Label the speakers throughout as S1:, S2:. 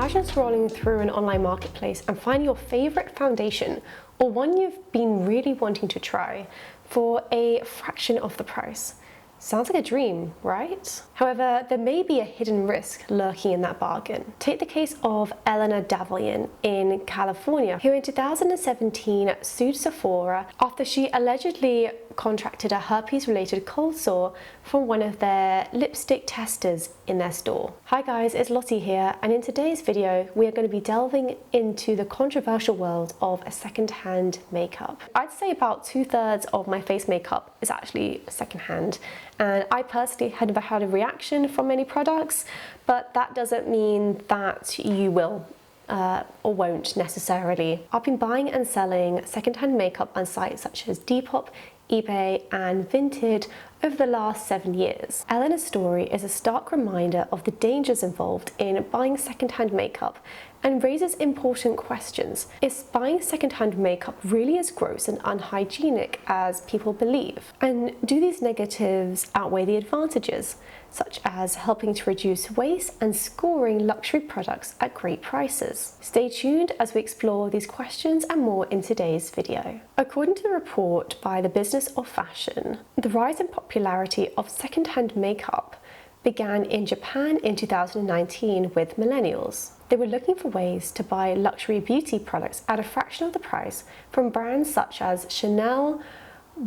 S1: Imagine scrolling through an online marketplace and finding your favorite foundation or one you've been really wanting to try for a fraction of the price. Sounds like a dream, right? However, there may be a hidden risk lurking in that bargain. Take the case of Eleanor Davilian in California, who in 2017 sued Sephora after she allegedly contracted a herpes-related cold sore from one of their lipstick testers in their store. Hi guys, it's Lottie here, and in today's video we are going to be delving into the controversial world of second-hand makeup. I'd say about 2/3 of my face makeup is actually second-hand, and I personally had never had a reaction from any products, but that doesn't mean that you will or won't necessarily. I've been buying and selling second-hand makeup on sites such as Depop, eBay and Vinted over the last 7 years. Eleanor's story is a stark reminder of the dangers involved in buying second-hand makeup and raises important questions. Is buying second-hand makeup really as gross and unhygienic as people believe? And do these negatives outweigh the advantages, such as helping to reduce waste and scoring luxury products at great prices? Stay tuned as we explore these questions and more in today's video. According to a report by the Business of Fashion, the rise in popularity of second-hand makeup began in Japan in 2019 with millennials. They were looking for ways to buy luxury beauty products at a fraction of the price from brands such as Chanel,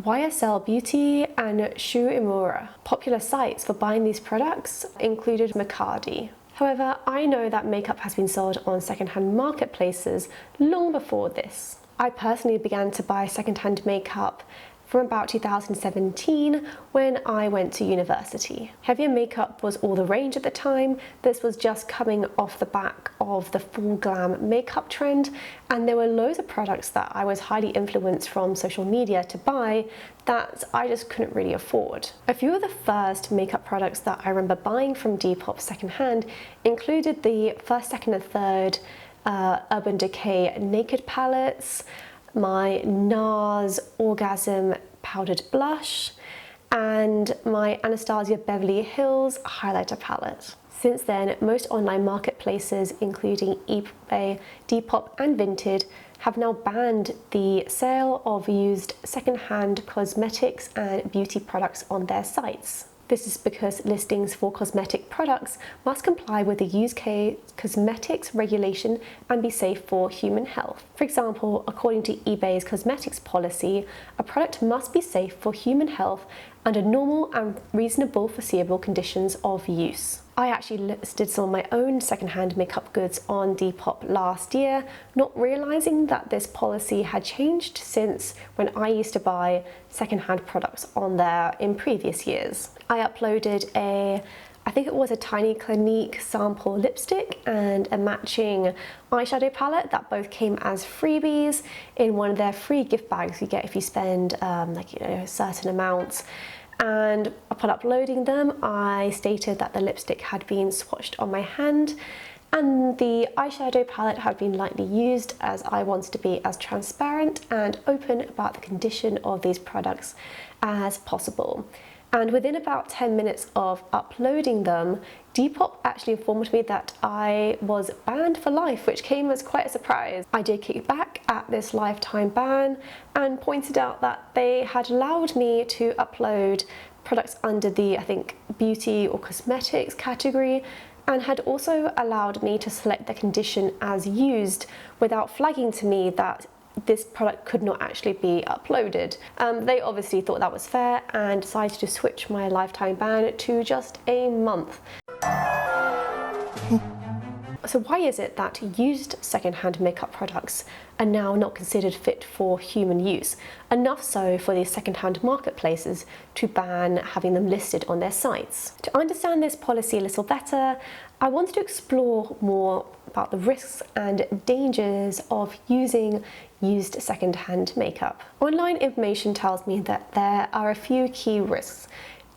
S1: YSL Beauty and Shu Uemura. Popular sites for buying these products included Mercari. However, I know that makeup has been sold on second-hand marketplaces long before this. I personally began to buy second-hand makeup from about 2017 when I went to university. Heavier makeup was all the rage at the time. This was just coming off the back of the full glam makeup trend, and there were loads of products that I was highly influenced from social media to buy that I just couldn't really afford. A few of the first makeup products that I remember buying from Depop secondhand included the first, second and third Urban Decay Naked palettes, my NARS Orgasm powdered blush, and my Anastasia Beverly Hills highlighter palette. Since then, most online marketplaces, including eBay, Depop and Vinted, have now banned the sale of used second-hand cosmetics and beauty products on their sites. This is because listings for cosmetic products must comply with the UK cosmetics regulation and be safe for human health. For example, according to eBay's cosmetics policy, a product must be safe for human health under normal and reasonable foreseeable conditions of use. I actually listed some of my own secondhand makeup goods on Depop last year, not realizing that this policy had changed since when I used to buy secondhand products on there in previous years. I uploaded I think it was a Tiny Clinique sample lipstick and a matching eyeshadow palette that both came as freebies in one of their free gift bags you get if you spend a certain amount. And upon uploading them, I stated that the lipstick had been swatched on my hand and the eyeshadow palette had been lightly used, as I wanted to be as transparent and open about the condition of these products as possible. And within about 10 minutes of uploading them, Depop actually informed me that I was banned for life, which came as quite a surprise. I did kick back at this lifetime ban and pointed out that they had allowed me to upload products under the, I think, beauty or cosmetics category, and had also allowed me to select the condition as used without flagging to me that this product could not actually be uploaded. They obviously thought that was fair and decided to switch my lifetime ban to just a month. So why is it that used second-hand makeup products are now not considered fit for human use? Enough so for these second-hand marketplaces to ban having them listed on their sites. To understand this policy a little better, I wanted to explore more about the risks and dangers of using used second-hand makeup. Online information tells me that there are a few key risks.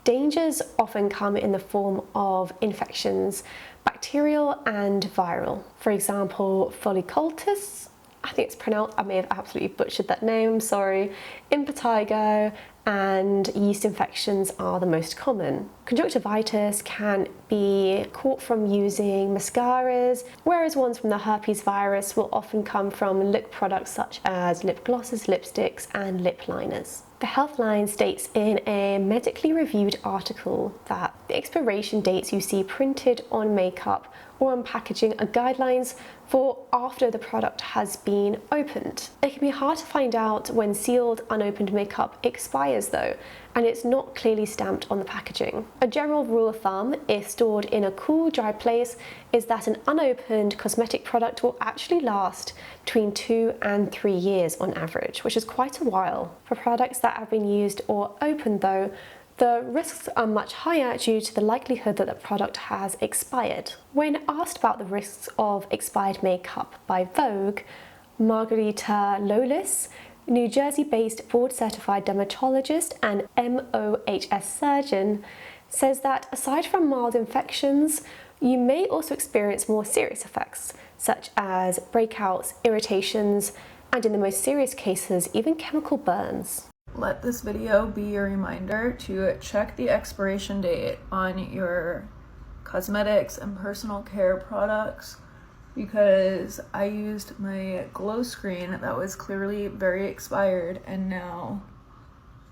S1: Dangers often come in the form of infections, bacterial and viral. For example, folliculitis, I think it's pronounced, I may have absolutely butchered that name, sorry, impetigo, and yeast infections are the most common. Conjunctivitis can be caught from using mascaras, whereas ones from the herpes virus will often come from lip products such as lip glosses, lipsticks, and lip liners. The Healthline states in a medically reviewed article that the expiration dates you see printed on makeup or on packaging are guidelines for after the product has been opened. It can be hard to find out when sealed, unopened makeup expires though, and it's not clearly stamped on the packaging. A general rule of thumb, if stored in a cool, dry place, is that an unopened cosmetic product will actually last between 2 and 3 years on average, which is quite a while. For products that have been used or opened though, the risks are much higher due to the likelihood that the product has expired. When asked about the risks of expired makeup by Vogue, Margarita Lolis, New Jersey-based board-certified dermatologist and MOHS surgeon, says that aside from mild infections, you may also experience more serious effects, such as breakouts, irritations, and in the most serious cases, even chemical burns.
S2: Let this video be a reminder to check the expiration date on your cosmetics and personal care products, because I used my glow screen that was clearly very expired and now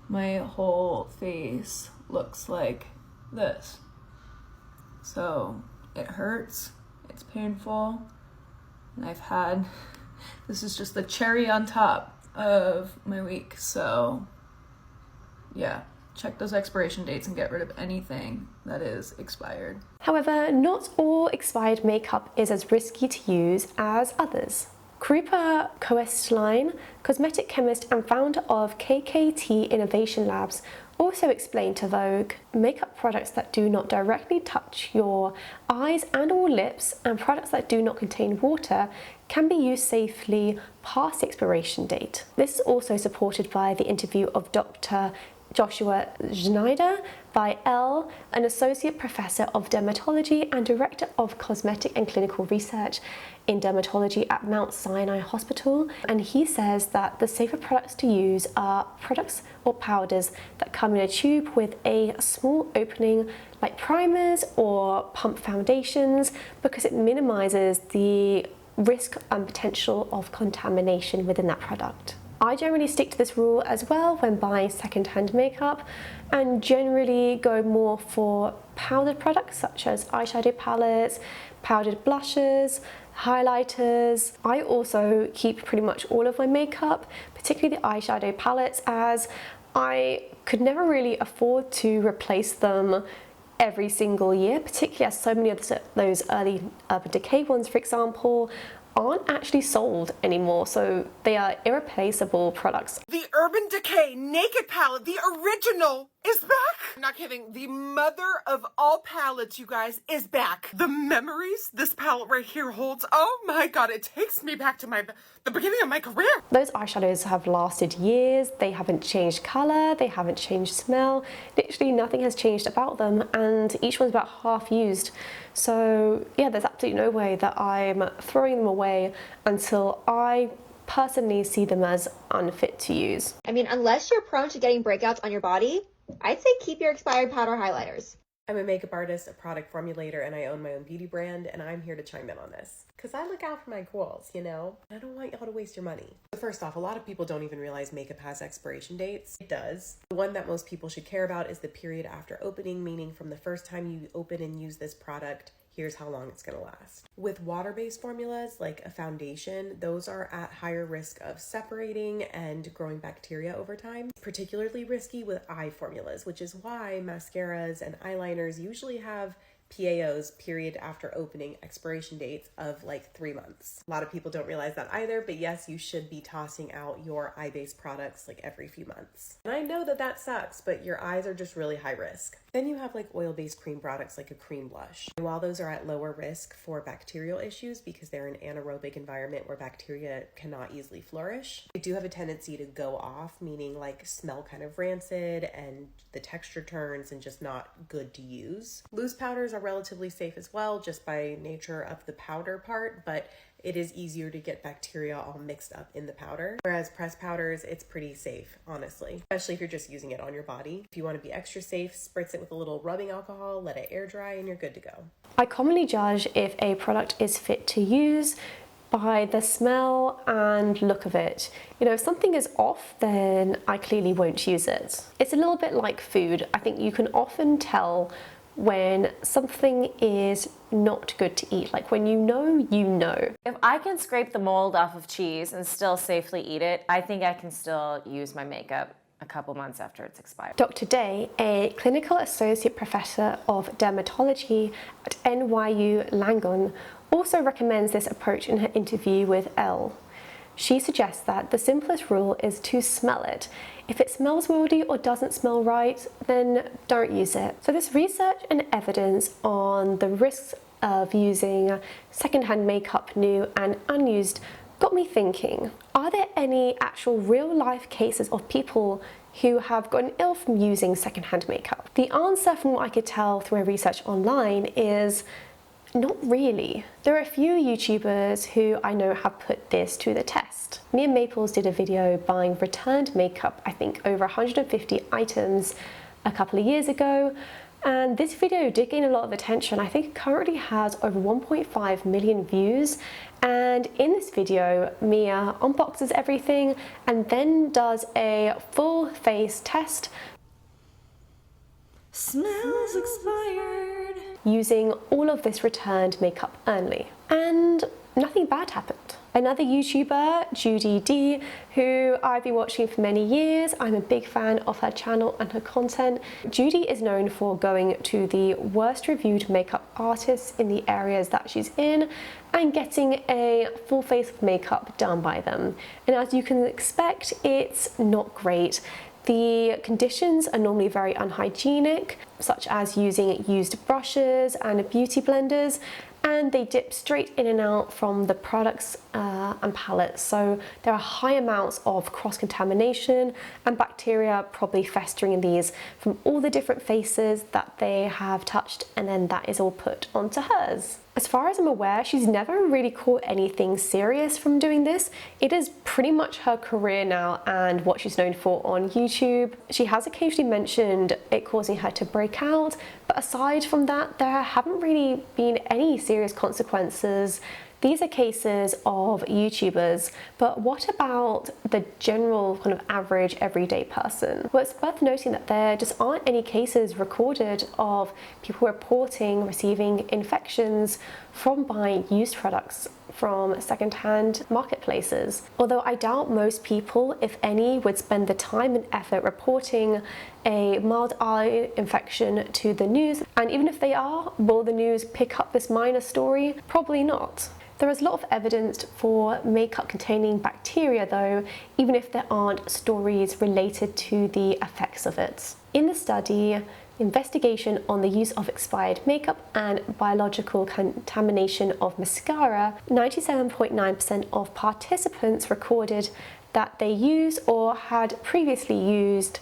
S2: my whole face looks like this. So it hurts, it's painful, and this is just the cherry on top of my week. So yeah, check those expiration dates and get rid of anything that is expired.
S1: However, not all expired makeup is as risky to use as others. Krupa Koestlein, cosmetic chemist and founder of KKT Innovation Labs, also explained to Vogue, makeup products that do not directly touch your eyes and or lips and products that do not contain water can be used safely past the expiration date. This is also supported by the interview of Dr. Joshua Schneider by Elle, an associate professor of dermatology and director of cosmetic and clinical research in dermatology at Mount Sinai Hospital, and he says that the safer products to use are products or powders that come in a tube with a small opening like primers or pump foundations, because it minimizes the risk and potential of contamination within that product. I generally stick to this rule as well when buying second-hand makeup, and generally go more for powdered products such as eyeshadow palettes, powdered blushes, highlighters. I also keep pretty much all of my makeup, particularly the eyeshadow palettes, as I could never really afford to replace them every single year, particularly as so many of those early Urban Decay ones, for example, aren't actually sold anymore, so they are irreplaceable products.
S3: The Urban Decay Naked Palette, the original, is back. I'm not kidding. The mother of all palettes, you guys, is back. The memories this palette right here holds, oh my god, it takes me back to the beginning of my career.
S1: Those eyeshadows have lasted years, they haven't changed colour, they haven't changed smell, literally nothing has changed about them, and each one's about half used. So yeah, there's absolutely no way that I'm throwing them away until I personally see them as unfit to use.
S4: I mean, unless you're prone to getting breakouts on your body, I'd say keep your expired powder highlighters.
S5: I'm a makeup artist, a product formulator, and I own my own beauty brand, and I'm here to chime in on this. Because I look out for my girls, you know? I don't want y'all to waste your money. So first off, a lot of people don't even realize makeup has expiration dates. It does. The one that most people should care about is the period after opening, meaning from the first time you open and use this product, here's how long it's gonna last. With water-based formulas, like a foundation, those are at higher risk of separating and growing bacteria over time. It's particularly risky with eye formulas, which is why mascaras and eyeliners usually have PAOs, period after opening, expiration dates of like 3 months. A lot of people don't realize that either, but yes, you should be tossing out your eye-based products like every few months. And I know that that sucks, but your eyes are just really high risk. Then you have like oil-based cream products like a cream blush. And while those are at lower risk for bacterial issues because they're an anaerobic environment where bacteria cannot easily flourish, they do have a tendency to go off, meaning like smell kind of rancid and the texture turns and just not good to use. Loose powders are relatively safe as well, just by nature of the powder part, but it is easier to get bacteria all mixed up in the powder. Whereas pressed powders, it's pretty safe, honestly, especially if you're just using it on your body. If you want to be extra safe, spritz it with a little rubbing alcohol, let it air dry, and you're good to go.
S1: I commonly judge if a product is fit to use by the smell and look of it. You know, if something is off, then I clearly won't use it. It's a little bit like food. I think you can often tell when something is not good to eat. Like when you know, you know.
S6: If I can scrape the mold off of cheese and still safely eat it, I think I can still use my makeup a couple months after it's expired.
S1: Dr. Day, a clinical associate professor of dermatology at NYU Langone, also recommends this approach in her interview with Elle. She suggests that the simplest rule is to smell it. If it smells moldy or doesn't smell right, then don't use it. So there's research and evidence on the risks of using secondhand makeup, new and unused, got me thinking, are there any actual real life cases of people who have gotten ill from using secondhand makeup? The answer, from what I could tell through my research online, is not really. There are a few YouTubers who I know have put this to the test. Mia Maples did a video buying returned makeup, I think over 150 items a couple of years ago, and this video did gain a lot of attention. I think it currently has over 1.5 million views, and in this video Mia unboxes everything and then does a full face test.
S2: Smells expired.
S1: Using all of this returned makeup only, and nothing bad happened. Another YouTuber, Judy D, who I've been watching for many years, I'm a big fan of her channel and her content. Judy is known for going to the worst reviewed makeup artists in the areas that she's in and getting a full face of makeup done by them. And as you can expect, it's not great. The conditions are normally very unhygienic, such as using used brushes and beauty blenders, and they dip straight in and out from the products and palettes. So there are high amounts of cross-contamination and bacteria probably festering in these from all the different faces that they have touched, and then that is all put onto hers. As far as I'm aware, she's never really caught anything serious from doing this. It is pretty much her career now and what she's known for on YouTube. She has occasionally mentioned it causing her to break out, but aside from that, there haven't really been any serious consequences. These are cases of YouTubers, but what about the general kind of average everyday person? Well, it's worth noting that there just aren't any cases recorded of people reporting receiving infections from buying used products from secondhand marketplaces. Although I doubt most people, if any, would spend the time and effort reporting a mild eye infection to the news. And even if they are, will the news pick up this minor story? Probably not. There is a lot of evidence for makeup containing bacteria though, even if there aren't stories related to the effects of it. In the study, investigation on the use of expired makeup and biological contamination of mascara, 97.9% of participants recorded that they use or had previously used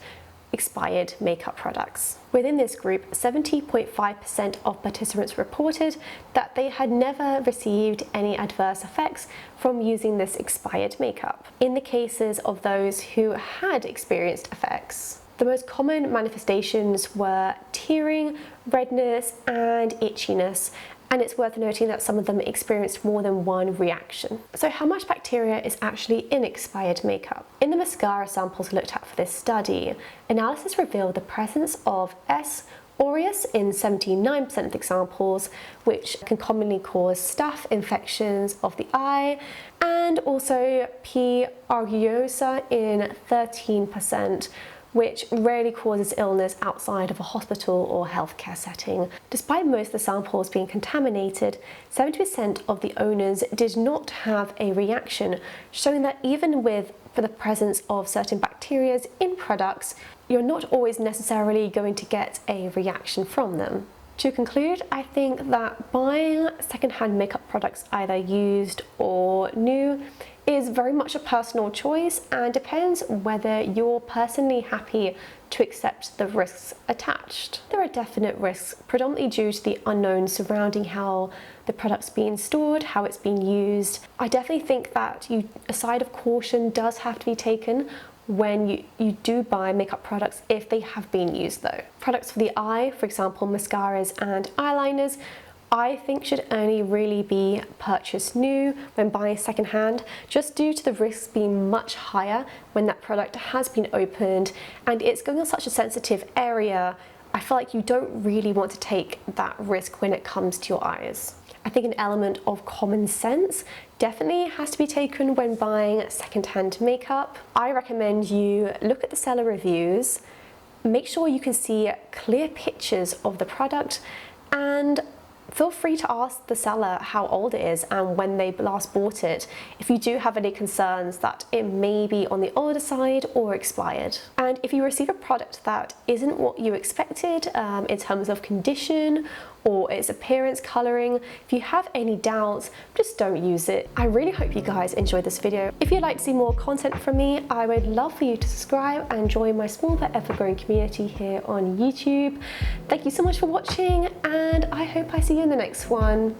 S1: expired makeup products. Within this group, 70.5% of participants reported that they had never received any adverse effects from using this expired makeup. In the cases of those who had experienced effects, the most common manifestations were tearing, redness, and itchiness, and it's worth noting that some of them experienced more than one reaction. So how much bacteria is actually in expired makeup? In the mascara samples looked at for this study, analysis revealed the presence of S. aureus in 79% of the examples, which can commonly cause staph infections of the eye, and also P. aeruginosa in 13%, which rarely causes illness outside of a hospital or healthcare setting. Despite most of the samples being contaminated, 70% of the owners did not have a reaction, showing that even for the presence of certain bacteria in products, you're not always necessarily going to get a reaction from them. To conclude, I think that buying secondhand makeup products, either used or new, is very much a personal choice and depends whether you're personally happy to accept the risks attached. There are definite risks, predominantly due to the unknown surrounding how the product's being stored, how it's being used. I definitely think that a side of caution does have to be taken when you do buy makeup products if they have been used though. Products for the eye, for example mascaras and eyeliners, I think should only really be purchased new when buying secondhand, just due to the risks being much higher when that product has been opened and it's going on such a sensitive area. I feel like you don't really want to take that risk when it comes to your eyes. I think an element of common sense definitely has to be taken when buying secondhand makeup. I recommend you look at the seller reviews, make sure you can see clear pictures of the product, and feel free to ask the seller how old it is and when they last bought it if you do have any concerns that it may be on the older side or expired. And if you receive a product that isn't what you expected in terms of condition or its appearance, colouring, if you have any doubts, just don't use it. I really hope you guys enjoyed this video. If you'd like to see more content from me, I would love for you to subscribe and join my small but ever-growing community here on YouTube. Thank you so much for watching and I hope I see you in the next one.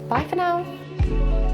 S1: Bye for now.